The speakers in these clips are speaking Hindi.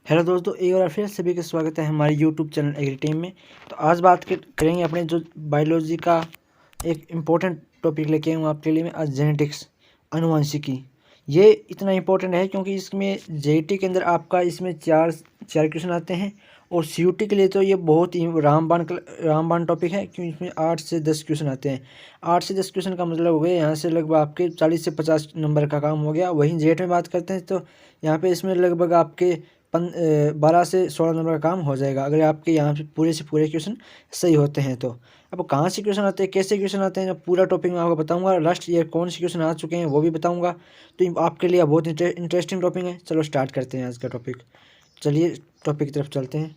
हेलो दोस्तों, एक बार फिर सभी का स्वागत है हमारे यूट्यूब चैनल एग्री टीम में। तो आज बात करेंगे अपने जो बायोलॉजी का एक इम्पोर्टेंट टॉपिक लेके आया हूँ आपके लिए मैं आज, जेनेटिक्स, अनुवांशिकी। ये इतना इम्पोर्टेंट है क्योंकि इसमें जेईटी के अंदर आपका इसमें चार क्वेश्चन आते हैं और सीयूटी के लिए तो ये बहुत ही रामबाण टॉपिक है क्योंकि इसमें 8 से 10 क्वेश्चन आते हैं। 8 से 10 क्वेश्चन का मतलब हो गया यहाँ से लगभग आपके 40 से 50 नंबर का काम हो गया। वहीं जेट में बात करते हैं तो यहाँ पे इसमें लगभग आपके 12 से 16 नंबर का काम हो जाएगा अगर आपके यहाँ पे पूरे से पूरे क्वेश्चन सही होते हैं। तो अब कहाँ से क्वेश्चन आते हैं, कैसे क्वेश्चन आते हैं, पूरा टॉपिक मैं आपको बताऊंगा। लास्ट ईयर कौन से क्वेश्चन आ चुके हैं वो भी बताऊंगा। तो आपके लिए बहुत इंटरेस्टिंग टॉपिक है। चलो स्टार्ट करते हैं आज का टॉपिक। चलिए टॉपिक की तरफ चलते हैं।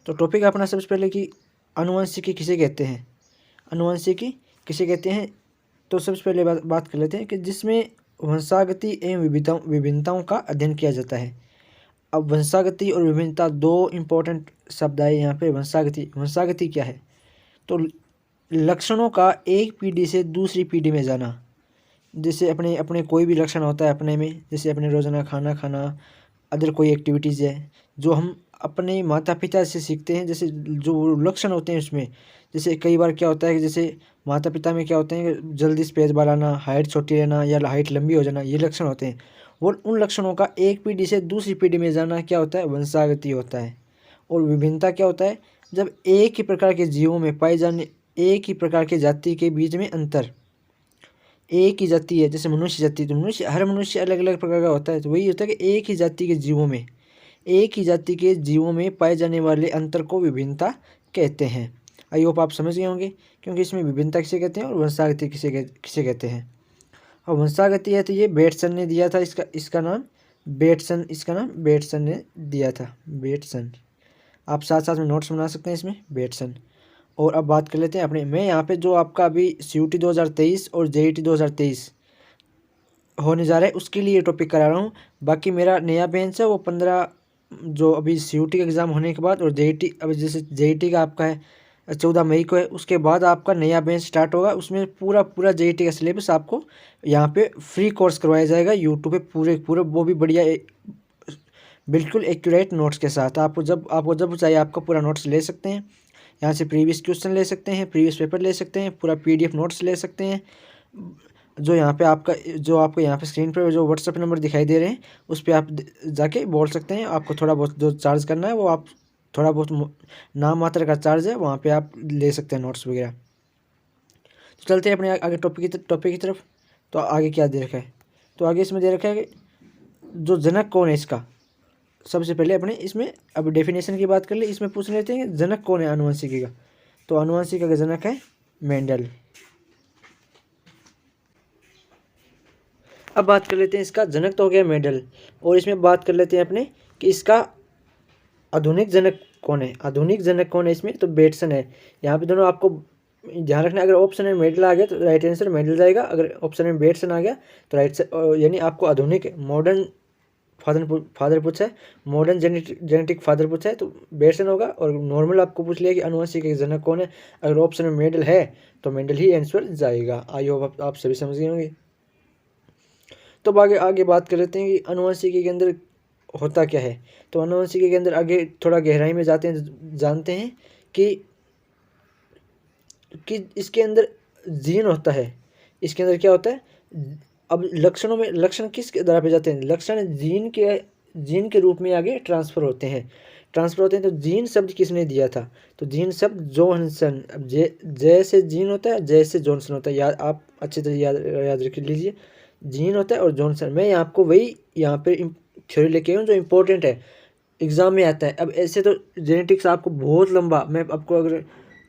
तो टॉपिक अपना सबसे पहले कि अनुवांशिकी किसे कहते हैं, अनुवांशिकी किसे कहते हैं। तो सबसे पहले बात कर लेते हैं कि जिसमें वंशागति एवं विभिन्नताओं का अध्ययन किया जाता है। अब वंशागति और विभिन्नता दो इम्पोर्टेंट शब्द आए यहाँ पे। वंशागति क्या है? तो लक्षणों का एक पीढ़ी से दूसरी पीढ़ी में जाना। जैसे अपने अपने कोई भी लक्षण होता है अपने में, जैसे अपने रोज़ाना खाना खाना, अदर कोई एक्टिविटीज़ है जो हम अपने माता पिता से सीखते हैं। जैसे जो लक्षण होते हैं उसमें, जैसे कई बार क्या होता है कि जैसे माता पिता में क्या होते हैं कि जल्दी से पेट बाल आना, हाइट छोटी रहना या हाइट लंबी हो जाना, ये लक्षण होते हैं। वो उन लक्षणों का एक पीढ़ी से दूसरी पीढ़ी में जाना क्या होता है? वंशागति होता है। और विभिन्नता क्या होता है? जब एक ही प्रकार के जीवों में पाए जाने, एक ही प्रकार के जाति के बीच में अंतर। एक ही जाति है, जैसे मनुष्य जाति, तो हर मनुष्य अलग अलग प्रकार का होता है। तो वही होता है कि एक ही जाति के जीवों में, एक ही जाति के जीवों में पाए जाने वाले अंतर को विभिन्नता कहते हैं। आई होप आप समझ गए होंगे, क्योंकि इसमें विभिन्नता किसे कहते हैं और वंशागति किसे कहते हैं। और वंशागति है तो ये बेटसन ने दिया था, इसका नाम बेटसन, इसका नाम बेटसन ने दिया था, बेटसन। आप साथ साथ में नोट्स बना सकते हैं इसमें, बेटसन। और अब बात कर लेते हैं अपने, मैं यहाँ पे जो आपका अभी सीयूटी 2023 और जेईटी 2023 होने जा रहा है उसके लिए टॉपिक करा रहा हूँ। बाकी मेरा नया बेंच है वो 15 जो अभी सीयूटी का एग्ज़ाम होने के बाद, और जेईटी अब जैसे जेईटी का आपका है 14 मई को है, उसके बाद आपका नया बेंच स्टार्ट होगा। उसमें पूरा पूरा जेईटी का सिलेबस आपको यहाँ पे फ्री कोर्स करवाया जाएगा यूट्यूब पे, पूरे वो भी बढ़िया बिल्कुल एक्यूरेट नोट्स के साथ। आपको जब चाहिए आपका पूरा नोट्स ले सकते हैं। यहाँ से प्रीवियस क्वेश्चन ले सकते हैं, प्रीवियस पेपर ले सकते हैं, पूरा पीडीएफ नोट्स ले सकते हैं। जो आपको यहाँ पे स्क्रीन पर जो व्हाट्सएप नंबर दिखाई दे रहे हैं उस पर आप जाके बोल सकते हैं। आपको थोड़ा बहुत जो चार्ज करना है वो आप थोड़ा बहुत नाम मात्र का चार्ज है, वहाँ पे आप ले सकते हैं नोट्स वगैरह। तो चलते हैं अपने आगे टॉपिक की तरफ। तो आगे क्या दे रखा है? तो आगे इसमें दे रखा है कि जो जनक कौन है इसका। सबसे पहले अपने इसमें अब डेफिनेशन की बात कर ले, इसमें पूछ लेते हैं कि जनक कौन है अनुवांशिकी का। तो अनुवांशिकी का जनक है मेंडल। अब बात कर लेते हैं, इसका जनक तो हो गया मेंडल, और इसमें बात कर लेते हैं अपने कि इसका आधुनिक जनक कौन है। आधुनिक जनक कौन है इसमें? तो बेटसन है। यहाँ पे दोनों आपको ध्यान रखना, अगर ऑप्शन में मेंडल आ गया तो राइट आंसर मेंडल जाएगा, अगर ऑप्शन में बेटसन आ गया तो राइट से, यानी आपको आधुनिक मॉडर्न फादर पूछा है, मॉडर्न जेनेटिक फादर पूछा है तो बेटसन होगा। और नॉर्मल आपको पूछ लिया कि अनुवांशिक के जनक कौन है, अगर ऑप्शन में मेंडल है तो मेंडल ही आंसर जाएगा। आई होप आप सभी समझ गए होंगे। तो आगे बात कर लेते हैं कि अनुवांशिकी के अंदर होता क्या है। तो अनुवांशिकी के अंदर आगे थोड़ा गहराई में जाते हैं, जानते हैं कि इसके अंदर जीन होता है। इसके अंदर क्या होता है? अब लक्षणों में लक्षण किस आधार पे जाते हैं? लक्षण जीन के रूप में आगे ट्रांसफ़र होते हैं। तो जीन शब्द किसने दिया था? तो जीन शब्द जोहानसन। अब जैसे जीन होता है जैसे जॉनसन होता है, याद आप अच्छी तरह याद रख लीजिए। जीन होता है और जॉनसन। मैं आपको वही यहाँ पे थ्योरी लेके आया हूँ जो इम्पोर्टेंट है, एग्ज़ाम में आता है। अब ऐसे तो जेनेटिक्स आपको बहुत लंबा, मैं आपको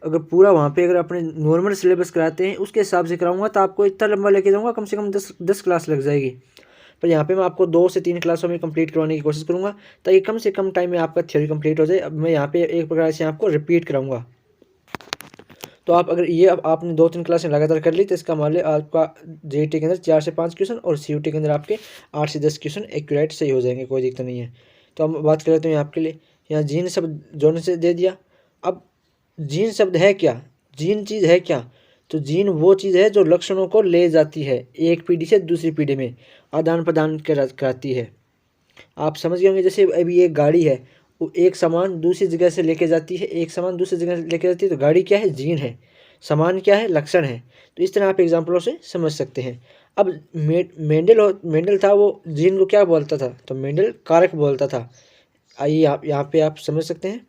अगर पूरा वहाँ पे अगर अपने नॉर्मल सिलेबस कराते हैं उसके हिसाब से कराऊंगा तो आपको इतना लंबा लेके जाऊँगा, कम से कम 10 क्लास लग जाएगी। पर यहाँ पे मैं आपको 2 से 3 क्लासों में कंप्लीट करवाने की कोशिश करूँगा ताकि कम से कम टाइम में आपका थ्योरी कंप्लीट हो जाए। अब मैं यहाँ पे एक प्रकार से आपको रिपीट कराऊँगा। तो आप अगर ये अब आपने 2-3 क्लासें लगातार कर ली तो इसका मान लिया आपका जेईटी के अंदर 4 से 5 क्वेश्चन और सीयूटी के अंदर आपके 8 से 10 क्वेश्चन एक्यूरेट सही हो जाएंगे, कोई दिक्कत नहीं है। तो हम बात कर लेते हैं आपके लिए, यहाँ जीन शब्द जोन से दे दिया। अब जीन शब्द है क्या? जीन चीज़ है क्या? तो जीन वो चीज़ है जो लक्षणों को ले जाती है, एक पीढ़ी से दूसरी पीढ़ी में आदान प्रदान कराती है। आप समझ गए होंगे, जैसे अभी एक गाड़ी है, वो एक सामान दूसरी जगह से लेके जाती है, एक सामान दूसरी जगह से लेके जाती है, तो गाड़ी क्या है, जीन है, सामान क्या है, लक्षण है। तो इस तरह आप एग्जाम्पलों से समझ सकते हैं। अब मेंडल था, वो जीन को क्या बोलता था, तो मेंडल कारक बोलता था। आइए आप यहाँ पे आप समझ सकते हैं,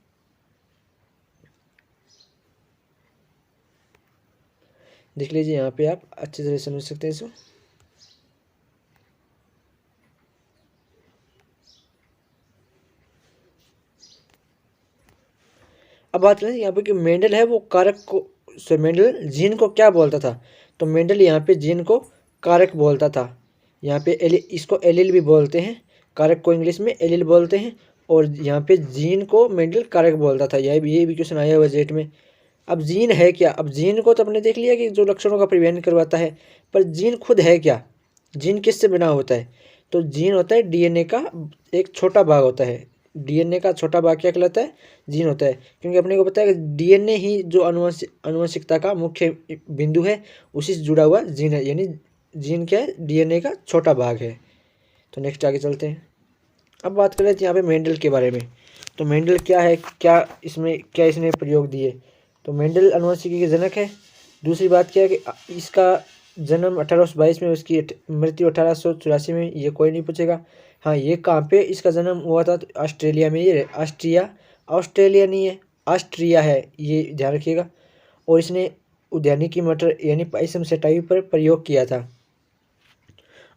देख लीजिए यहाँ पे आप अच्छी तरह समझ सकते हैं इसको। अब बात करें यहाँ पे कि मेंडल है वो कारक को, मेंडल जीन को क्या बोलता था, तो मेंडल यहाँ पे जीन को कारक बोलता था। यहाँ पे इसको एलील भी बोलते हैं, कारक को इंग्लिश में एलील बोलते हैं, और यहाँ पे जीन को मेंडल कारक बोलता था। ये भी क्वेश्चन आया हुआ जेट में। अब जीन है क्या, अब जीन को तो हमने देख लिया कि जो लक्षणों का परिवहन करवाता है, पर जीन खुद है क्या, जीन किससे बना होता है, तो जीन होता है डीएनए का एक छोटा भाग होता है। डीएनए का छोटा भाग क्या कहलाता है, जीन होता है। क्योंकि अपने को पता है कि डीएनए ही जो आनुवंशिकता का मुख्य बिंदु है, उसी से जुड़ा हुआ जीन है, यानी जीन क्या है, डीएनए का छोटा भाग है। तो नेक्स्ट आगे चलते हैं। अब बात कर रहे थे यहाँ पे मेंडल के बारे में। तो मेंडल क्या है, क्या इसने प्रयोग दिए, तो मेंडल आनुवंशिकी के जनक है। दूसरी बात क्या है कि इसका जन्म 1822 में, उसकी मृत्यु 1884 में, ये कोई नहीं पूछेगा। हाँ, ये कहाँ पे इसका जन्म हुआ था, तो ऑस्ट्रेलिया में, ये ऑस्ट्रेलिया नहीं है, ऑस्ट्रिया है, ये ध्यान रखिएगा। और इसने उद्यानिकी मटर यानी पाइसम सेटाई पर प्रयोग किया था।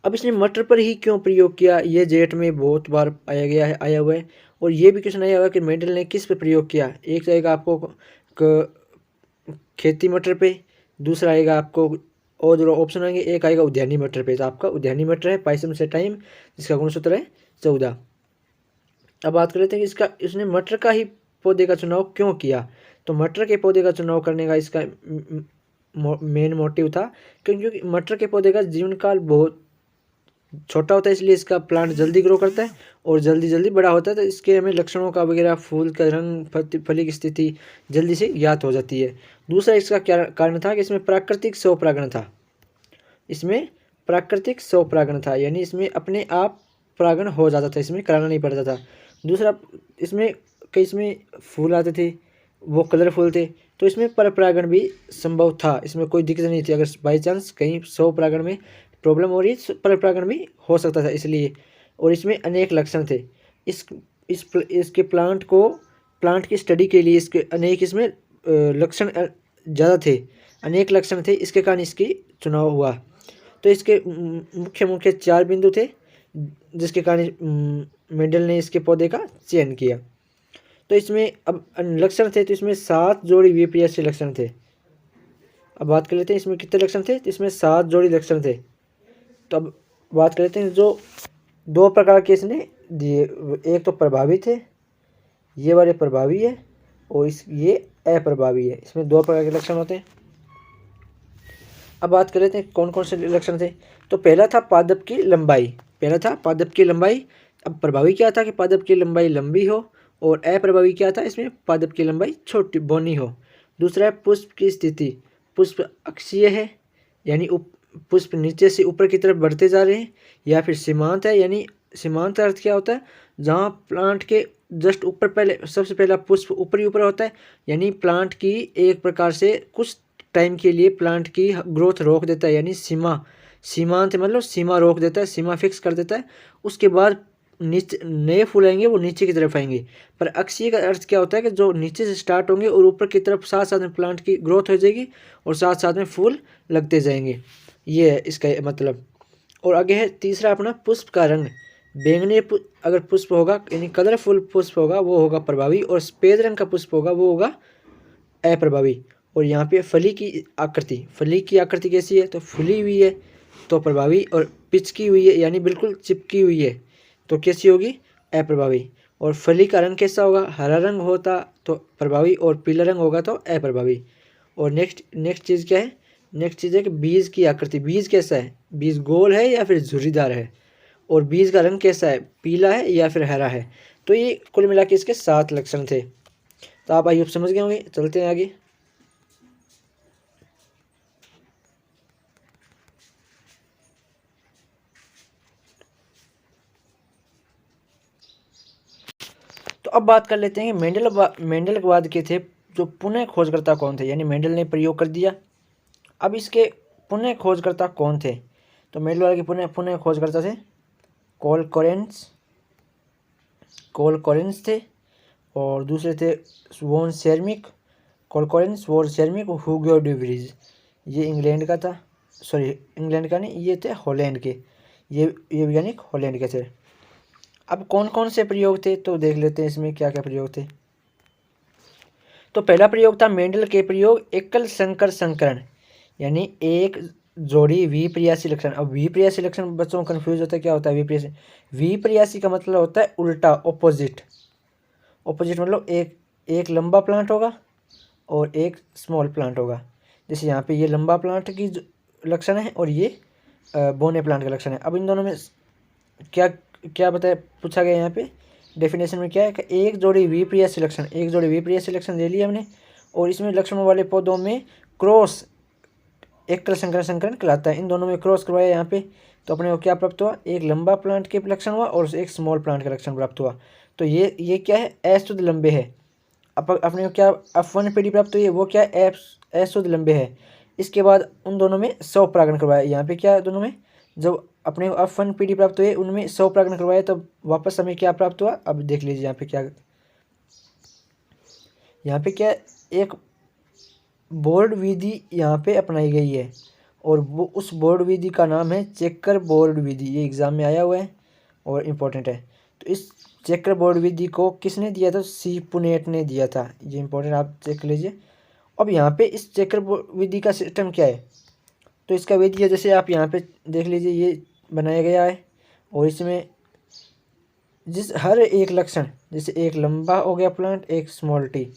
अब इसने मटर पर ही क्यों प्रयोग किया, ये जेट में बहुत बार आया हुआ है। और ये भी क्वेश्चन आया हुआ कि मेंडल ने किस पे प्रयोग किया। एक जाएगा आपको खेती मटर पे, दूसरा आएगा आपको, और जो ऑप्शन आएंगे, एक आएगा उद्यानी मटर पे। तो आपका उद्यानी मटर है पाइसम सेटाइम, जिसका गुणसूत्र है 14। अब बात कर लेते हैं कि इसने मटर का ही पौधे का चुनाव क्यों किया। तो मटर के पौधे का चुनाव करने का इसका मेन मोटिव था, क्योंकि मटर के पौधे का जीवन काल बहुत छोटा होता है, इसलिए इसका प्लांट जल्दी ग्रो करता है और जल्दी जल्दी बड़ा होता है। तो इसके हमें लक्षणों का वगैरह, फूल का रंग, फली की स्थिति जल्दी से ज्ञात हो जाती है। दूसरा इसका क्या कारण था कि इसमें प्राकृतिक स्वपरागण था। इसमें प्राकृतिक स्वपरागण था, यानी इसमें अपने आप परागण हो जाता था, इसमें कराना नहीं पड़ता था। दूसरा, इसमें फूल आते थे, वो कलरफुल थे, तो इसमें पर परागण भी संभव था, इसमें कोई दिक्कत नहीं थी। अगर बाई चांस कहीं स्वपरागण में प्रॉब्लम हो रही है, पर परागण भी हो सकता था, इसलिए। और इसमें अनेक लक्षण थे। इसके प्लांट की स्टडी के लिए इसके अनेक इसमें लक्षण ज़्यादा थे, अनेक लक्षण थे, इसके कारण इसकी चुनाव हुआ। तो इसके मुख्य मुख्य 4 बिंदु थे, जिसके कारण मेंडल ने इसके पौधे का चयन किया। तो इसमें अब लक्षण थे, तो इसमें 7 जोड़ी वीपीएससी लक्षण थे। अब बात कर लेते हैं इसमें कितने लक्षण थे, तो इसमें 7 जोड़ी लक्षण थे। तो अब बात कर लेते हैं, जो 2 प्रकार के इसने दिए, एक तो प्रभावी थे, ये वाले प्रभावी है, और ये अप्रभावी है। इसमें 2 प्रकार के लक्षण होते हैं। अब बात कर लेते हैं कौन कौन से लक्षण थे। तो पहला था पादप की लंबाई। अब प्रभावी क्या था कि पादप की लंबाई लंबी हो, और अप्रभावी क्या था, इसमें पादप की लंबाई छोटी बौनी हो। दूसरा है पुष्प की स्थिति, पुष्प अक्षीय है, यानी पुष्प नीचे से ऊपर की तरफ बढ़ते जा रहे हैं, या फिर सीमांत है, यानी सीमांत अर्थ क्या होता है, जहाँ प्लांट के जस्ट ऊपर सबसे पहला पुष्प ऊपर होता है, यानी प्लांट की एक प्रकार से कुछ टाइम के लिए प्लांट की ग्रोथ रोक देता है, यानी सीमांत मतलब सीमा रोक देता है, सीमा फिक्स कर देता है। उसके बाद नीचे नए फूल आएंगे, वो नीचे की तरफ आएंगे। पर अक्षीय का अर्थ क्या होता है कि जो नीचे से स्टार्ट होंगे और ऊपर की तरफ साथ साथ में प्लांट की ग्रोथ हो जाएगी, और साथ साथ में फूल लगते जाएंगे, ये है इसका मतलब। और आगे है तीसरा अपना पुष्प का रंग। बैंगनी अगर पुष्प होगा, यानी कलरफुल पुष्प होगा, वो होगा प्रभावी, और सफेद रंग का पुष्प होगा, वो होगा अप्रभावी। और यहाँ पे फली की आकृति कैसी है, तो फुली हुई है, तो प्रभावी, और पिचकी हुई है, यानी बिल्कुल चिपकी हुई है, तो कैसी होगी, अप्रभावी। और फली का रंग कैसा होगा, हरा रंग होता तो प्रभावी, और पीला रंग होगा तो अप्रभावी। और नेक्स्ट चीज़ क्या है, नेक्स्ट चीज़ है कि बीज की आकृति, बीज कैसा है, बीज गोल है या फिर झुर्रीदार है, और बीज का रंग कैसा है, पीला है या फिर हरा है। तो ये कुल मिला के इसके 7 लक्षण थे। तो आप आइए समझ गए होंगे, चलते हैं आगे। अब बात कर लेते हैं कि मेंडलवाद के थे जो पुनः खोजकर्ता कौन थे, यानी मेंडल ने प्रयोग कर दिया। अब इसके पुनः खोजकर्ता कौन थे, तो मेंडलवाद के पुनः खोजकर्ता थे कोलकोरेंस थे, और दूसरे थे वॉन शेरमिक, कोलकोरेंस, वॉन शेरमिक और हुगो डे व्रीज। ये इंग्लैंड का था, सॉरी इंग्लैंड का नहीं, ये थे हॉलैंड के, ये वैज्ञानिक हॉलैंड के थे। अब कौन कौन से प्रयोग थे तो देख लेते हैं इसमें क्या क्या प्रयोग थे। तो पहला प्रयोग था मेंडल के प्रयोग एकल संकर संकरण, यानी एक जोड़ी विपर्यासी लक्षण। अब विपर्यासी लक्षण बच्चों को कंफ्यूज होता है, क्या होता है विपर्यासी? विपर्यासी का मतलब होता है उल्टा, ऑपोजिट मतलब एक लंबा प्लांट होगा और एक स्मॉल प्लांट होगा। जैसे यहाँ पे ये लंबा प्लांट की लक्षण है और ये बोने प्लांट का लक्षण है। अब इन दोनों में क्या क्या बताया, पूछा गया यहाँ पे डेफिनेशन में क्या है कि एक जोड़ी विपर्यासी लक्षण ले लिया हमने, और इसमें लक्षणों वाले पौधों में क्रॉस एकल संकरण कहलाता है। इन दोनों में क्रॉस करवाया यहाँ पे, तो अपने को क्या प्राप्त हुआ, एक लंबा प्लांट के लक्षण हुआ और एक स्मॉल प्लांट का लक्षण प्राप्त हुआ। तो ये क्या है, अशुद्ध लंबे है। अब अपने को क्या F1 पीढ़ी प्राप्त हुई है, वो क्या है, अशुद्ध लंबे है। इसके बाद उन दोनों में स्वपरागण करवाया। यहाँ पे क्या दोनों में जब अपने को F1 पीढ़ी प्राप्त हुई उनमें स्वपरागण करवाया, तो वापस हमें क्या प्राप्त हुआ। अब देख लीजिए यहाँ पे क्या एक बोर्ड विधि यहाँ पे अपनाई गई है, और वो उस बोर्ड विधि का नाम है चेकर बोर्ड विधि। ये एग्जाम में आया हुआ है और इम्पोर्टेंट है। तो इस चेकर बोर्ड विधि को किसने दिया था, सी पुनेट ने दिया था। ये इंपॉर्टेंट, आप चेक लीजिए। अब यहाँ पे इस चेकर विधि का सिस्टम क्या है, तो इसका विधि है, जैसे आप यहाँ पे देख लीजिए, ये बनाया गया है, और इसमें जिस हर एक लक्षण, जैसे एक लंबा हो गया प्लांट, एक स्मॉल टी,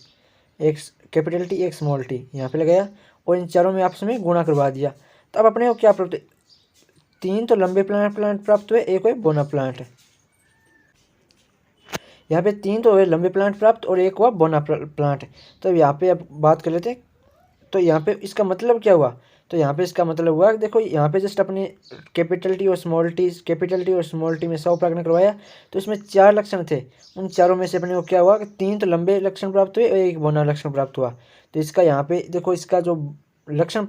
एक कैपिटल टी, एक स्मॉल टी यहाँ पे लगाया, और इन चारों में आपस में गुणा करवा दिया। तो अब अपने को क्या प्राप्त, 3 तो लंबे प्लांट प्राप्त हुए, एक हुए बोना प्लांट। यहाँ पे 3 तो हुए लंबे प्लांट प्राप्त और एक हुआ बोना प्लांट। तो यहाँ पे अब बात कर लेते हैं, तो यहाँ पे इसका मतलब क्या हुआ, तो यहाँ पे इसका मतलब हुआ, देखो यहाँ पे जस्ट अपने कैपिटल टी और स्मॉल टी में 100 प्रागण करवाया, तो इसमें 4 लक्षण थे। उन चारों में से अपने को क्या हुआ कि 3 तो लंबे लक्षण प्राप्त हुए और एक बोना लक्षण प्राप्त हुआ। तो इसका यहाँ पे देखो, इसका जो लक्षण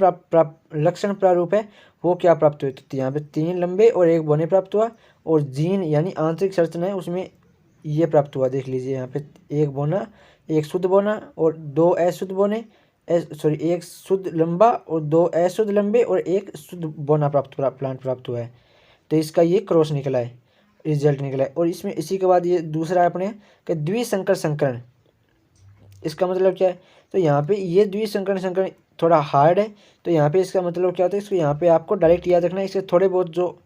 प्रारूप है वो क्या प्राप्त हुए, तो यहाँ पे 3 लंबे और एक बोने प्राप्त हुआ, और जीन यानी आंतरिक संरचना है उसमें ये प्राप्त हुआ। देख लीजिए यहाँ पे एक बोना, एक शुद्ध बोना और 2 अशुद्ध बोने, एक शुद्ध लंबा और 2 अशुद्ध लंबे और एक शुद्ध बोना प्लांट प्राप्त हुआ है। तो इसका ये क्रॉस निकला है, रिजल्ट निकला है। और इसमें इसी के बाद ये दूसरा है अपने कि द्विसंकर संकरण। इसका मतलब क्या है, तो यहाँ पे ये द्विसंकरण थोड़ा हार्ड है, तो यहाँ पे इसका मतलब क्या होता है, इसको यहाँ पे आपको डायरेक्ट याद रखना है। इसके थोड़े बहुत जो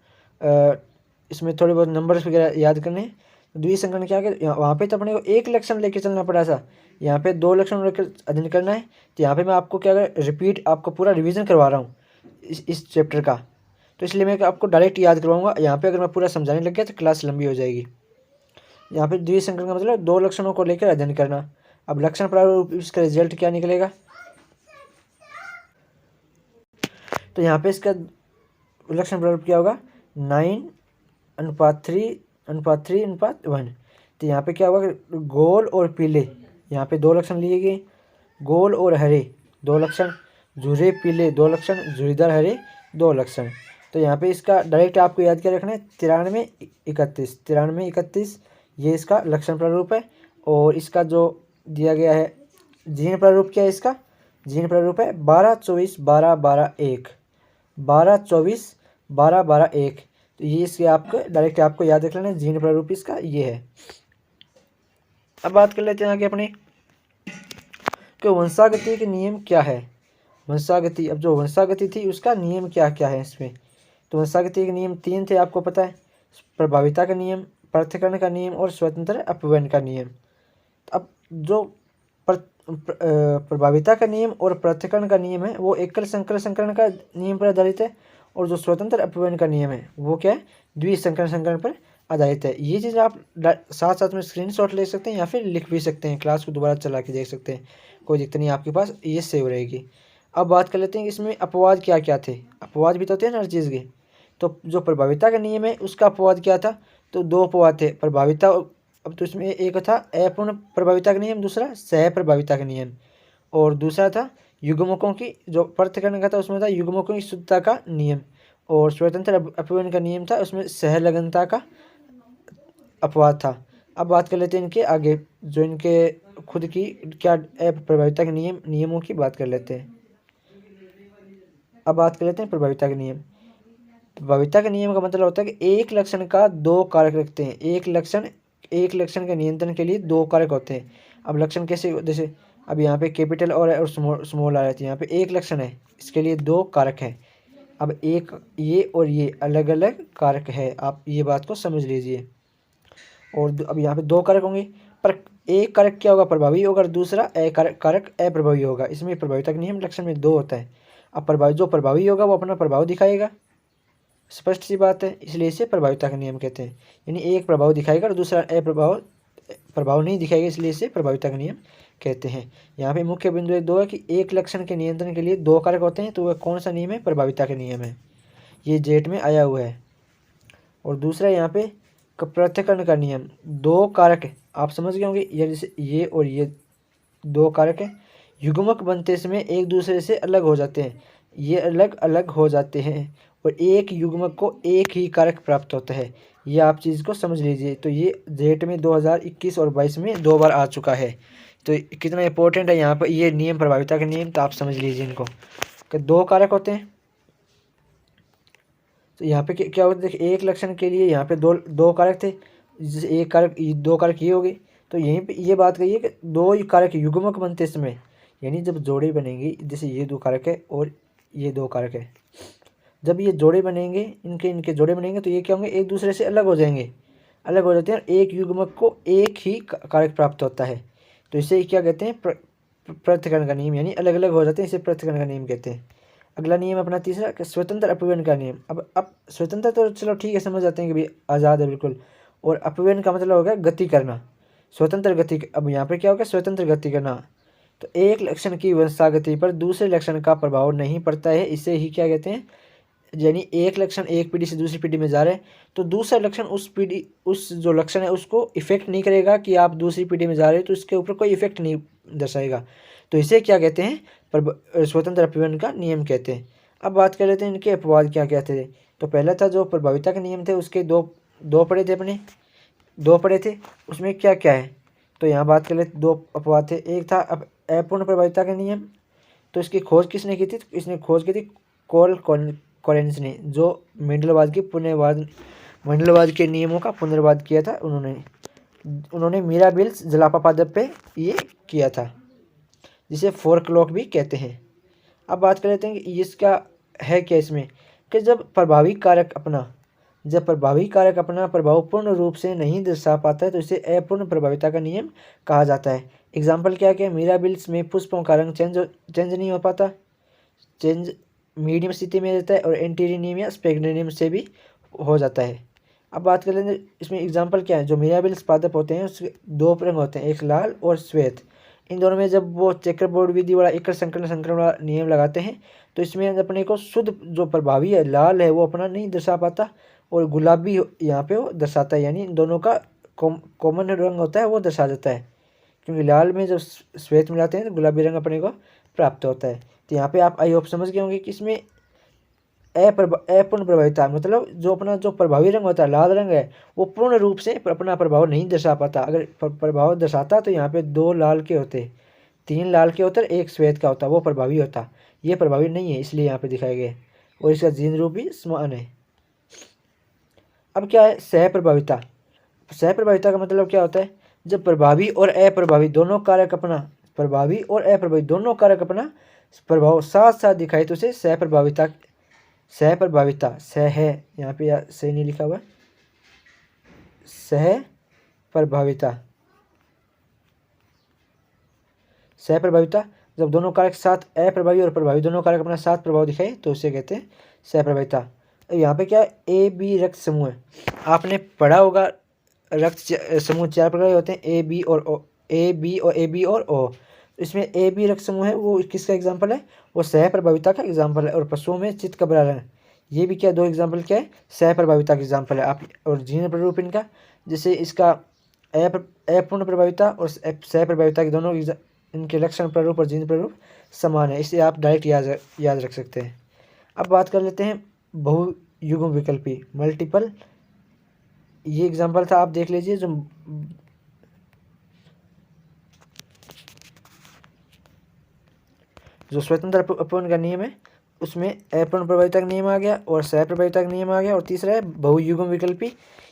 इसमें थोड़े बहुत नंबर्स वगैरह याद करने। द्विसंकरण क्या है, वहाँ पे तो अपने को एक लक्षण लेके चलना पड़ा था, यहाँ पे 2 लक्षण लेकर अध्ययन करना है। तो यहाँ पे मैं आपको क्या रिपीट, आपको पूरा रिवीजन करवा रहा हूँ इस चैप्टर का, तो इसलिए मैं आपको डायरेक्ट याद करवाऊंगा। यहाँ पे अगर मैं पूरा समझाने लग गया तो क्लास लंबी हो जाएगी। यहाँ पे द्विसंकरण का मतलब 2 लक्षणों को लेकर अध्ययन करना। अब लक्षण प्रारूप, इसका रिजल्ट क्या निकलेगा, तो यहाँ पे इसका लक्षण प्रारूप क्या होगा, 9:3:1। तो यहाँ पे क्या होगा, गोल और पीले, यहाँ पे 2 लक्षण लिए गए, गोल और हरे 2 लक्षण, झुरे पीले 2 लक्षण, झुरीदार हरे 2 लक्षण। तो यहाँ पे इसका डायरेक्ट आपको याद क्या रखना है, 93:31 ये इसका लक्षण प्रारूप है। और इसका जो दिया गया है जीन प्रारूप, क्या है इसका जीन प्रारूप है 12:24:12:12:1, 12:24:12:12:1। तो ये इसके आपको डायरेक्ट आपको याद रख लेना है, जीन प्रारूप इसका ये है। अब बात कर लेते हैं आगे अपने कि वंशागति के नियम क्या है। वंशागति, अब जो वंशागति थी उसका नियम क्या क्या है इसमें, तो वंशागति के नियम 3 थे, आपको पता है, प्रभाविता का नियम, पृथक्करण का नियम और स्वतंत्र अपव्यय का नियम। अब जो प्रभाविता का नियम और पृथक्करण का नियम है वो एकल संकरण का नियम पर आधारित है, और जो स्वतंत्र अपव्यय का नियम है वो क्या है, द्विसंकरण पर आधारित है। ये चीज़ आप साथ साथ में स्क्रीनशॉट ले सकते हैं या फिर लिख भी सकते हैं, क्लास को दोबारा चला के देख सकते हैं, कोई दिक्कत नहीं, आपके पास ये सेव रहेगी। अब बात कर लेते हैं कि इसमें अपवाद क्या क्या थे। अपवाद भी तो होते हैं ना हर चीज़ के, तो जो प्रभाविता का नियम है उसका अपवाद क्या था, तो 2 अपवाद थे, प्रभाविता अब तो इसमें एक था अपूर्ण प्रभाविता का नियम, दूसरा सह प्रभाविता का नियम, और दूसरा था युग्मकों की जो पृथक्करण का था उसमें था युग्मकों की शुद्धता का नियम, और स्वतंत्र अपव्यय का नियम था उसमें सहलगनता का अपवाद था। अब बात कर लेते हैं इनके आगे जो इनके खुद की क्या प्रभाविता के नियमों की बात कर लेते हैं। अब बात कर लेते हैं प्रभाविता के नियम। प्रभाविता के नियम का मतलब होता है कि एक लक्षण का दो कारक रखते हैं। एक लक्षण के नियंत्रण के लिए दो कारक होते हैं। अब लक्षण कैसे, जैसे अब यहाँ पे कैपिटल और स्मॉल आ रहे थे, यहाँ पे एक लक्षण है, इसके लिए दो कारक है। अब एक ये और ये अलग अलग कारक है, आप ये बात को समझ लीजिए। और अब यहाँ पे दो कारक होंगे, पर एक कारक क्या होगा, प्रभावी होगा, और दूसरा कारक अप्रभावी होगा। इसमें प्रभाविता का नियम लक्षण में दो होता है। अब जो प्रभावी होगा वो अपना प्रभाव दिखाएगा, स्पष्ट सी बात है, इसलिए इसे प्रभाविता का नियम कहते हैं। यानी एक प्रभाव दिखाएगा और दूसरा प्रभाव नहीं दिखाएगा, इसलिए इसे प्रभाविता का नियम कहते हैं। यहाँ पे मुख्य बिंदु दो है कि एक लक्षण के नियंत्रण के लिए दो कारक होते हैं, तो वह कौन सा नियम है, प्रभाविता का नियम है, ये जेट में आया हुआ है। और दूसरा यहाँ पे पृथक्करण का नियम, दो कारक आप समझ गए होंगे, जैसे ये और ये दो कारक हैं, युग्मक बनते समय एक दूसरे से अलग हो जाते हैं, ये अलग अलग हो जाते हैं, और एक युग्मक को एक ही कारक प्राप्त होता है। ये आप चीज़ को समझ लीजिए। तो ये जेट में 2021 और 22 में दो बार आ चुका है, तो कितना इंपॉर्टेंट है यहाँ पर ये नियम, प्रभाविता के नियम, तो आप समझ लीजिए इनको कि दो कारक होते हैं। तो यहाँ पे क्या होता है, देखिए एक लक्षण के लिए यहाँ पे दो कारक थे, जैसे एक कारक दो कारक ये हो गए, तो यहीं पे ये बात कही है कि दो कारक युग्मक बनते समय, यानी जब जोड़े बनेंगे, जैसे ये दो कारक है और ये दो कारक है, जब ये जोड़े बनेंगे, इनके जोड़े बनेंगे, तो ये क्या होंगे, एक दूसरे से अलग हो जाएंगे, अलग हो जाते हैं, एक युग्मक को एक ही कारक प्राप्त होता है। तो इसे क्या कहते हैं, पृथक्करण का नियम, यानी अलग अलग हो जाते हैं, इसे पृथक्करण का नियम कहते हैं। अगला नियम अपना तीसरा कि स्वतंत्र अपव्यय का नियम। अब स्वतंत्र तो चलो ठीक है, समझ जाते हैं कि भाई आज़ाद है बिल्कुल, और अपव्यय का मतलब हो गया गति करना, स्वतंत्र गति। अब यहाँ पे क्या होगा, स्वतंत्र गति करना, तो एक लक्षण की वंशागति पर दूसरे लक्षण का प्रभाव नहीं पड़ता है, इसे ही क्या कहते हैं, यानी एक लक्षण एक पीढ़ी से दूसरी पीढ़ी में जा रहे हैं, तो दूसरा लक्षण उस जो लक्षण है उसको इफेक्ट नहीं करेगा कि आप दूसरी पीढ़ी में जा रहे हो, तो इसके ऊपर कोई इफेक्ट नहीं दर्शाएगा, तो इसे क्या कहते हैं, स्वतंत्र अपव्यय का नियम कहते हैं। अब बात कर लेते हैं इनके अपवाद क्या क्या थे। तो पहला था जो प्रभाविता के नियम थे, उसके दो पड़े थे, दो पड़े थे, उसमें क्या क्या है, तो यहाँ बात कर लेते दो अपवाद थे। एक था अपूर्ण प्रभाविता का नियम, तो इसकी खोज किसने की थी, इसने खोज की थी कोलेंस ने, जो मंडलवाद के नियमों का पुनर्वाद किया था उन्होंने मिराबिल्स जलापा पादप पे ये किया था, जिसे फोर क्लॉक भी कहते हैं। अब बात कर लेते हैं कि इसका है क्या इसमें, कि जब प्रभावी कारक अपना प्रभाव पूर्ण रूप से नहीं दर्शा पाता है, तो इसे अपूर्ण प्रभाविता का नियम कहा जाता है। एग्जाम्पल क्या क्या, मिराबिल्स में पुष्पों का रंग चेंज नहीं हो पाता, चेंज मीडियम स्थिति में रहता है, और एंटीरिनियम या स्पेग्नेनियम से भी हो जाता है। अब बात कर लेते हैं इसमें एग्जाम्पल क्या है, जो मिराबिल्स पादप होते हैं उसके दो रंग होते हैं, एक लाल और श्वेत। इन दोनों में जब वो चेकरबोर्ड विधि वाला एकल संकरण वाला नियम लगाते हैं, तो इसमें अपने को शुद्ध जो प्रभावी है लाल है वो अपना नहीं दर्शा पाता, और गुलाबी यहाँ पे वो दर्शाता है, यानी इन दोनों का कॉमन रंग होता है वो दर्शा जाता है, क्योंकि लाल में जब श्वेत मिलाते हैं तो गुलाबी रंग अपने को प्राप्त होता है। तो यहाँ पे आप आई होप समझ गए होंगे कि इसमें अपूर्ण प्रभाविता मतलब जो प्रभावी रंग होता है लाल रंग है, वो पूर्ण रूप से अपना प्रभाव नहीं दर्शा पाता। अगर प्रभाव दर्शाता तो यहाँ पे दो लाल के होते, तीन लाल के होते, एक श्वेत का होता, वो प्रभावी होता, ये प्रभावी नहीं है, इसलिए यहाँ पे दिखाए गए, और इसका जीन रूप भी समान है। अब क्या है सह प्रभाविता का मतलब क्या होता है, जब प्रभावी और अप्रभावी दोनों कारक अपना प्रभाव साथ साथ दिखाए तो उसे सह प्रभाविता सह है, यहाँ पे सही नहीं लिखा हुआ, सह प्रभाविता जब दोनों कारक साथ अप्रभावी और प्रभावी दोनों कारक अपना साथ प्रभाव दिखाए तो उसे कहते हैं सह प्रभाविता। यहाँ पे क्या ए बी रक्त समूह है, आपने पढ़ा होगा रक्त समूह चार प्रकार के होते हैं, ए बी और ओ। इसमें ए बी रक्त समूह है वो किसका एग्जाम्पल है, वो सह प्रभाविता का एग्जाम्पल है। और पशुओं में चित्त कबरा रंग, ये भी क्या दो एग्जाम्पल क्या है, सह प्रभाविता का एग्जाम्पल है। आप और जीन प्रारूप इनका, जैसे इसका अपूर्ण प्रभाविता और सह प्रभाविता के दोनों इनके लक्षण प्रारूप और जीन प्रारूप समान है। इसे आप डायरेक्ट याद रख सकते हैं। अब बात कर लेते हैं बहुयुग्म विकल्पी मल्टीपल। ये एग्जांपल था, आप देख लीजिए। जो स्वतंत्र अपवन का नियम है उसमें अपूर्ण प्रभाविता का नियम आ गया और सह प्रभाविता का नियम आ गया। और तीसरा है बहुयुग्म विकल्पी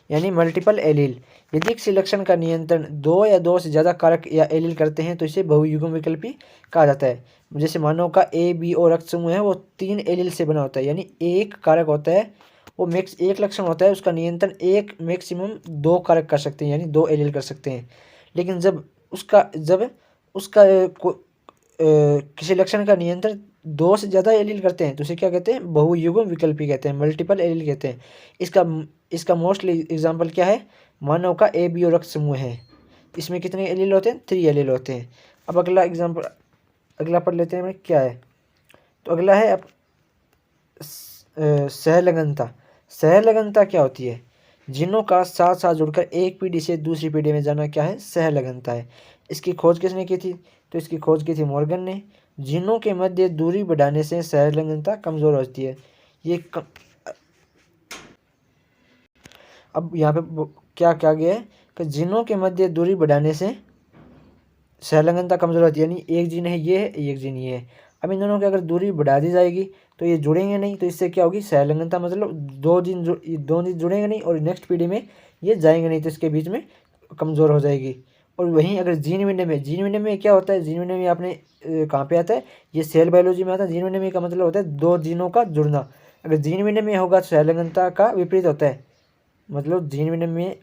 यानी मल्टीपल एलील। यदि किसी लक्षण का नियंत्रण दो या दो से ज़्यादा कारक या एलील करते हैं तो इसे बहुयुग्म विकल्पी कहा जाता है। जैसे मानव का ए बी और रक्त समूह है वो 3 एलील से बना होता है, यानी एक कारक होता है वो एक लक्षण होता है, उसका नियंत्रण एक मैक्सिमम 2 कारक कर सकते हैं, यानी 2 एलील कर सकते हैं। लेकिन जब उसका किसी लक्षण का नियंत्रण 2 से ज़्यादा एलील करते हैं तो उसे क्या कहते हैं, बहुयुग्म विकल्पी कहते हैं, मल्टीपल एलील कहते हैं। इसका मोस्टली एग्जांपल क्या है, मानव का ए बी और रक्त समूह है, इसमें कितने एलील होते हैं, 3 एलील होते हैं। अब अगला एग्जांपल अगला पढ़ लेते हैं क्या है। तो अगला है अब सहलगनता। सहलगनता क्या होती है, जीनों का साथ साथ जुड़कर एक पीढ़ी से दूसरी पीढ़ी में जाना क्या है, सहलगनता है। इसकी खोज किसने की थी, तो इसकी खोज की थी मॉर्गन ने। जीनों के मध्य दूरी बढ़ाने से सहलगनता कमजोर होती है। अब यहाँ पे क्या क्या गया है कि जीनों के मध्य दूरी बढ़ाने से सहलगनता कमजोर होती है, यानी एक जीन है ये है, एक जीन ये है। अब इन दोनों की अगर दूरी बढ़ा दी जाएगी तो ये जुड़ेंगे नहीं, तो इससे क्या होगी, सहलगनता मतलब दो जीन जुड़ेंगे नहीं और नेक्स्ट पीढ़ी में ये जाएंगे नहीं, तो इसके बीच में कमज़ोर हो जाएगी। और वहीं अगर जीन विनिमय क्या होता है, जीन विनिमय आपने कहाँ पे आता है, ये सेल बायोलॉजी में आता है। जीन विनिमय का मतलब होता है 2 जीनों का जुड़ना। अगर जीन विनिमय होगा तो सहलगनता का विपरीत होता है, मतलब जीन विनिमय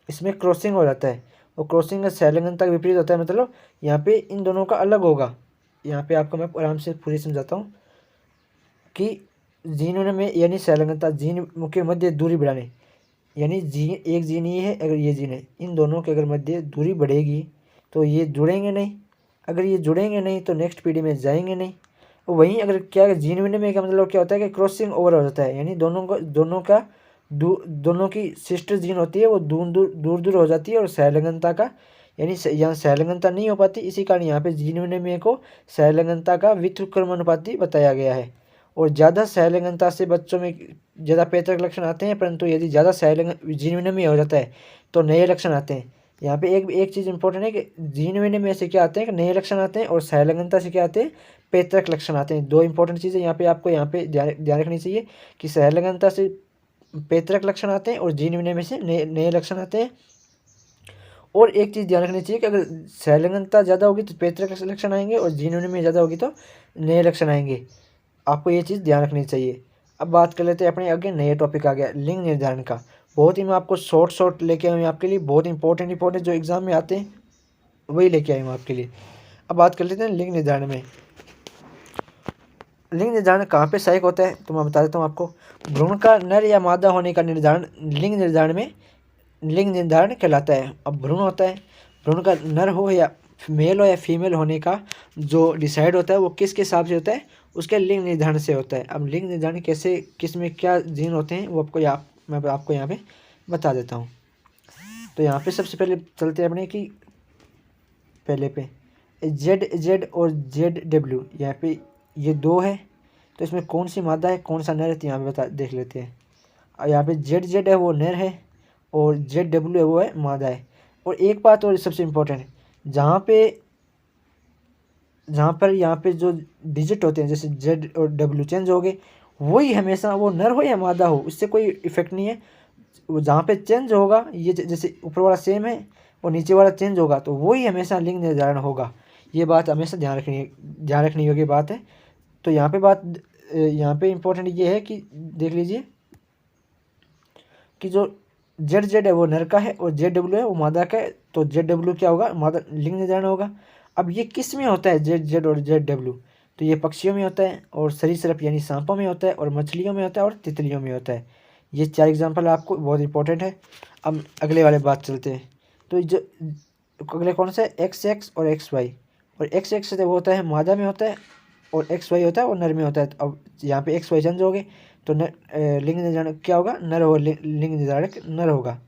इसमें क्रॉसिंग हो जाता है और क्रॉसिंग का सहलगनता का विपरीत होता है, मतलब यहाँ पे इन दोनों का अलग होगा। यहाँ पे आपको मैं आराम से पूरी समझाता हूँ कि जीन विनिमय यानी सहलगनता, जीन के मध्य दूरी बढ़ाने, यानी एक जीन ये है, अगर ये जीन है, इन दोनों के अगर मध्य दूरी बढ़ेगी तो ये जुड़ेंगे नहीं। अगर ये जुड़ेंगे नहीं तो नेक्स्ट पीढ़ी में जाएंगे नहीं। और वहीं अगर क्या जीन विनिमय का मतलब क्या होता है कि क्रॉसिंग ओवर हो जाता है, यानी दोनों की सिस्टर जीन होती है वो दूर हो जाती है। और सहलगनता का यानी यहाँ सहलगनता नहीं हो पाती, इसी कारण यहाँ पे जीन विनिमय को सहलगनता का व्युत्क्रमानुपाती बताया गया है। और ज़्यादा सहलगनता से बच्चों में ज़्यादा पैतृक लक्षण आते हैं, परंतु यदि ज़्यादा जीन विनिमय हो जाता है तो नए लक्षण आते हैं। यहाँ पे एक चीज़ इंपॉर्टेंट है कि जीन विनिमय से क्या आते हैं कि नए लक्षण आते हैं, और सहलगनता से क्या आते हैं, पैतृक लक्षण आते हैं। 2 इंपॉर्टेंट चीज़ें यहाँ पे आपको ध्यान रखनी चाहिए कि सहलगनता से पैतृक लक्षण आते हैं और जीन विनिमय से नए लक्षण आते हैं। और एक चीज़ ध्यान रखनी चाहिए कि अगर सहलगनता ज़्यादा होगी तो पैतृक लक्षण आएंगे और जीन विनिमय ज़्यादा होगी तो नए लक्षण आएंगे। आपको ये चीज़ ध्यान रखनी चाहिए। अब बात कर लेते हैं अपने आगे नए टॉपिक आ गया लिंग निर्धारण का। बहुत ही मैं आपको शॉर्ट लेके आया हूँ आपके लिए, बहुत इंपॉर्टेंट जो एग्जाम में आते हैं वही लेके आया हूँ आपके लिए। अब बात कर लेते हैं लिंग निर्धारण में। लिंग निर्धारण कहाँ पे सहायक होता है तो मैं बता देता हूँ आपको। भ्रूण का नर या मादा होने का निर्धारण लिंग निर्धारण कहलाता है। अब भ्रूण होता है, भ्रूण का नर हो या मेल हो या फीमेल होने का जो डिसाइड होता है वो किसके हिसाब से होता है, उसके लिंग निर्धारण से होता है। अब लिंग निर्धारण कैसे, किस में क्या जीन होते हैं वो मैं आपको यहाँ पे बता देता हूँ। तो यहाँ पे सबसे पहले चलते हैं अपने कि पहले पे जेड और ZW, यहाँ पे ये 2 है तो इसमें कौन सी मादा है कौन सा नर है, तो यहाँ पे देख लेते हैं। और यहाँ पे ZZ है वो नर है और ZW है वो है मादा है। और एक बात और सबसे इम्पोर्टेंट, जहाँ पर यहाँ पे जो डिजिट होते हैं जैसे Z और W चेंज हो गए, वही हमेशा वो नर हो या मादा हो इससे कोई इफेक्ट नहीं है। वो जहाँ पे चेंज होगा, ये जैसे ऊपर वाला सेम है और नीचे वाला चेंज होगा तो वही हमेशा लिंग निर्धारण होगा। ये बात हमेशा ध्यान रखने योग्य बात है। तो यहाँ पे इम्पोर्टेंट ये है कि देख लीजिए कि जो ZZ है वो नर का है और ZW है वो मादा का है, तो ZW क्या होगा, मादा लिंग निर्धारण होगा। अब ये किस में होता है ZZ और ZW, तो ये पक्षियों में होता है और सरीसृप यानी सांपों में होता है और मछलियों में होता है और तितलियों में होता है। ये 4 एग्जाम्पल आपको बहुत इंपॉर्टेंट है। अब अगले वाले बात चलते हैं। तो जो अगले कौन सा है, XX और XY। और XX वो होता है मादा में होता है और XY होता है वो नर में होता है। तो अब यहाँ पे XY चेंज हो गए तो लिंग निर्धारण क्या होगा, नर होगा, लिंग निर्धारक नर होगा।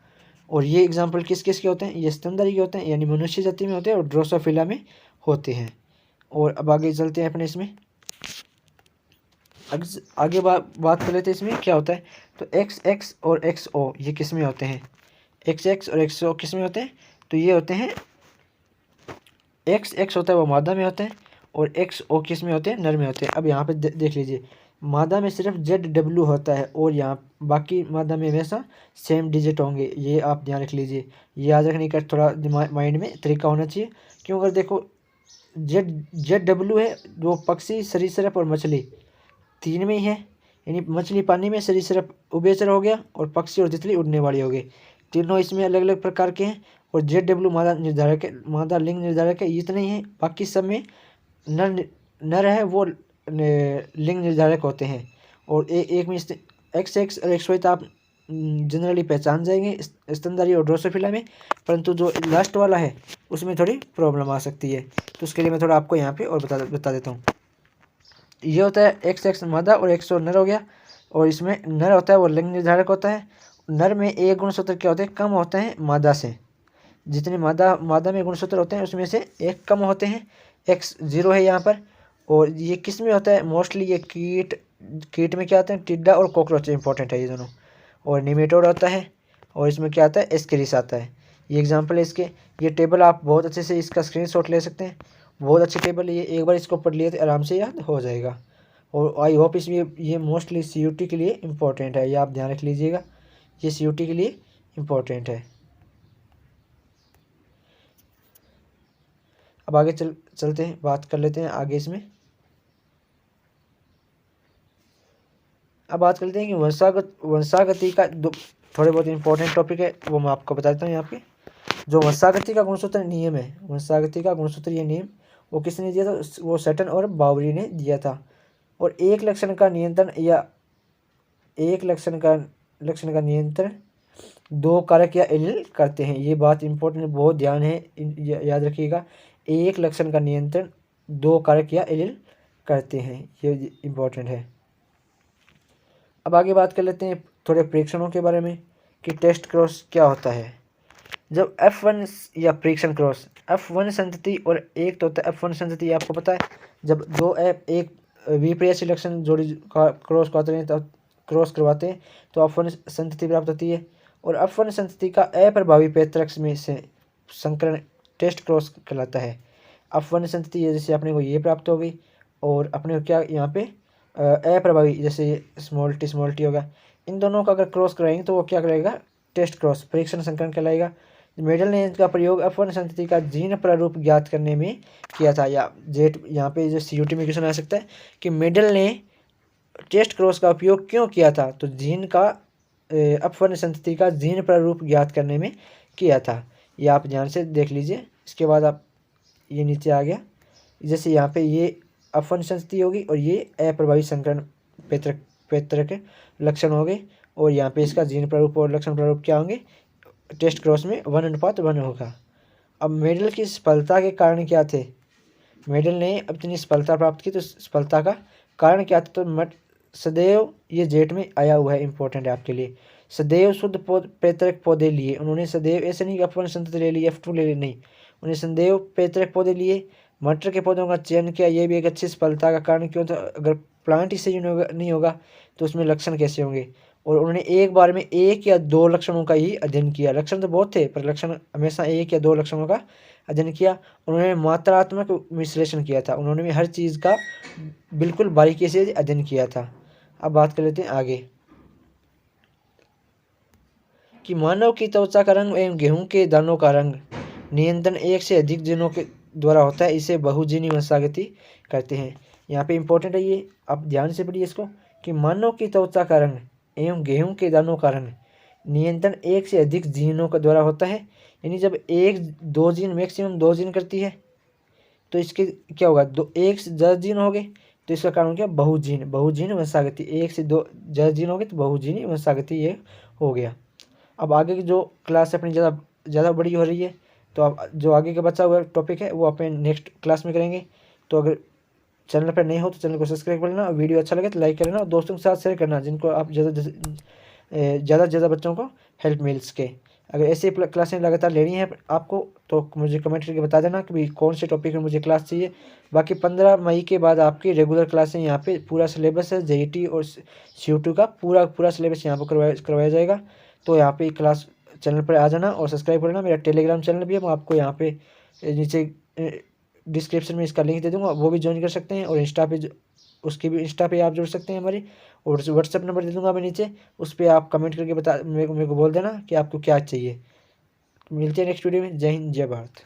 और ये एग्जाम्पल किस किस के होते हैं, ये स्तनधारी के होते हैं यानी मनुष्य जाति में होते हैं और ड्रोसोफिला में होते हैं। और अब आगे चलते हैं अपने इसमें, आगे बात कर लेते हैं इसमें क्या होता है। तो XX और XO ये किस में होते हैं, XX और XO किस में होते हैं, तो ये होते हैं XX होता है वो मादा में होते हैं और XO किस में होते हैं, नर में होते हैं। अब यहाँ पे देख लीजिए, मादा में सिर्फ ZW होता है और यहाँ बाकी मादा में हमेशा सेम डिजिट होंगे, ये आप ध्यान रख लीजिए। ये याद रखने का थोड़ा माइंड में तरीका होना चाहिए, क्यों अगर देखो ZW है वो पक्षी, सरीसृप और मछली तीन में ही है, यानी मछली पानी में, सरीसृप उभयचर हो गया और पक्षी और तितली उड़ने वाली हो गई, तीनों इसमें अलग अलग प्रकार के हैं। और ZW मादा निर्धारक है, मादा लिंग निर्धारक है, इतने ही है। बाकी सब में नर है वो लिंग निर्धारक होते हैं। और एक में XX और XY आप जनरली पहचान जाएंगे स्तनधारी और ड्रोसोफिला में, परंतु जो लास्ट वाला है उसमें थोड़ी प्रॉब्लम आ सकती है, तो उसके लिए मैं थोड़ा आपको यहाँ पे और बता देता हूँ। ये होता है XX मादा और XO नर हो गया। और इसमें नर होता है वो लिंग निर्धारक होता है। नर में एक गुणसूत्र क्या होते हैं, कम होते हैं मादा से, जितने मादा में गुणसूत्र होते हैं उसमें से एक कम होते हैं, X 0 है यहाँ पर। और ये किस में होता है, मोस्टली ये कीट में क्या आते हैं, टिड्डा और कॉकरोच इंपॉर्टेंट है ये दोनों। और निमेटोड होता है और इसमें क्या आता है, एस्केरिस आता है। ये एग्जाम्पल है इसके। ये टेबल आप बहुत अच्छे से इसका स्क्रीनशॉट ले सकते हैं, बहुत अच्छी टेबल है ये, एक बार इसको पढ़ लिए तो आराम से याद हो जाएगा। और आई होप इसमें ये मोस्टली CUT के लिए इम्पोर्टेंट है, ये आप ध्यान रख लीजिएगा, ये CUT के लिए इम्पोर्टेंट है। अब आगे चलते हैं, बात कर लेते हैं आगे इसमें। अब बात करते हैं कि वंशागति का थोड़े बहुत इंपॉर्टेंट टॉपिक है, वो मैं आपको बता देता हूँ यहाँ पे। जो वंशागति का गुणसूत्र नियम है, वंशागति का गुणसूत्र ये नियम वो किसने दिया था, वो सटन और बावरी ने दिया था। और एक लक्षण का नियंत्रण या एक लक्षण का नियंत्रण दो कारक या एलील करते हैं। ये बात इंपॉर्टेंट, बहुत ध्यान है, याद रखिएगा। एक लक्षण का नियंत्रण दो कारक या एलील करते हैं, ये इम्पोर्टेंट है। अब आगे बात कर लेते हैं थोड़े परीक्षणों के बारे में कि टेस्ट क्रॉस क्या होता है। जब F1 या परीक्षण क्रॉस, F1 संतति और एक तो होता है F1 संतति, आपको पता है जब दो एक विपरीत लक्षण जोड़ी क्रॉस करवाते हैं तो F1 संतति प्राप्त होती है। और F1 संतति का अप्रभावी पैतृक में से संकरण टेस्ट क्रॉस कहलाता है। F1 संतति जैसे अपने को ये प्राप्त हो गई और अपने को क्या यहाँ पे अप्रभावी जैसे स्मॉल टी होगा, इन दोनों का अगर क्रॉस कराएंगे तो वो क्या करेगा, टेस्ट क्रॉस परीक्षण संकरण कहलाएगा। मेडल ने इसका प्रयोग F1 संतति का जीन प्रारूप ज्ञात करने में किया था। या जेट यहाँ पे जो CUT में क्वेश्चन आ सकता है कि मेडल ने टेस्ट क्रॉस का उपयोग क्यों किया था, तो जीन का F1 संतति का जीन प्रारूप ज्ञात करने में किया था। ये आप ध्यान से देख लीजिए। इसके बाद आप ये नीचे आ गया, जैसे यहाँ पे ये F1 संतति होगी और ये अप्रभावी संकरण पैतृक लक्षण हो गए, और यहाँ पे इसका जीन प्रारूप और लक्षण प्रारूप क्या होंगे, टेस्ट क्रॉस में 1:1 होगा। अब मेडल की सफलता के कारण क्या थे, मेडल ने अपनी सफलता प्राप्त की तो सफलता का कारण क्या था, तो सदैव ये जेट में आया हुआ है, इंपॉर्टेंट है आपके लिए। सदैव शुद्ध पैतृक पौधे लिए उन्होंने, सदैव ऐसे नहीं कि F1 संतति ले लिए F2 ले लिए, नहीं, उन्हें सदैव पैतृक पौधे लिए, मटर के पौधों का चयन किया। ये भी एक अच्छी सफलता का कारण क्यों था, अगर प्लांट ही सही नहीं होगा तो उसमें लक्षण कैसे होंगे। और उन्होंने एक बार में एक या दो लक्षणों का ही अध्ययन किया, लक्षण तो बहुत थे पर लक्षण हमेशा एक या दो लक्षणों का अध्ययन किया। उन्होंने मात्रात्मक विश्लेषण किया था, उन्होंने हर चीज़ का बिल्कुल बारीकी से अध्ययन किया था। अब बात कर लेते हैं आगे कि मानव की त्वचा का रंग एवं गेहूं के दानों का रंग नियंत्रण एक से अधिक जीनों के द्वारा होता है, इसे बहुजीनी वंशागति कहते हैं। यहाँ पे इंपॉर्टेंट है ये, आप ध्यान से पढ़िए इसको कि मानव की त्वचा का रंग एवं गेहूं के दानों का रंग नियंत्रण एक से अधिक जीनों के द्वारा होता है। यानी जब एक दो जीन मैक्सिमम दो जीन करती है तो इसके क्या होगा, दो एक से ज़्यादा जीन हो गए तो इसका कारण क्या, बहुजीन वंशागति। एक से दो ज़्यादा जीन हो गए तो बहुजीनी वंशागति ये हो गया। अब आगे की जो क्लास अपनी ज़्यादा बड़ी हो रही है, तो अब जो आगे का बचा हुआ टॉपिक है वो अपने नेक्स्ट क्लास में करेंगे। तो अगर चैनल पर नहीं हो तो चैनल को सब्सक्राइब कर लेना, वीडियो अच्छा लगे तो लाइक कर लेना और दोस्तों के साथ शेयर करना जिनको आप ज़्यादा बच्चों को हेल्प मिल सके। अगर ऐसे क्लासें लगातार लेनी है आपको तो मुझे कमेंट करके बता देना कि भाई कौन से टॉपिक में मुझे क्लास चाहिए। बाकी 15 मई के बाद आपकी रेगुलर क्लासें यहाँ पे पूरा सिलेबस है JET और CO2 का पूरा सिलेबस यहाँ पर करवाया जाएगा। तो यहाँ पे क्लास चैनल पर आ जाना और सब्सक्राइब कर लेना। मेरा टेलीग्राम चैनल भी है, मैं आपको यहाँ पे नीचे डिस्क्रिप्शन में इसका लिंक दे दूँगा, वो भी ज्वाइन कर सकते हैं। और इंस्टा पे आप जुड़ सकते हैं हमारी, और व्हाट्सएप नंबर दे दूँगा मैं नीचे, उस पर आप कमेंट करके मेरे को बोल देना कि आपको क्या चाहिए। मिलते हैं नेक्स्ट वीडियो में। जय हिंद, जय भारत।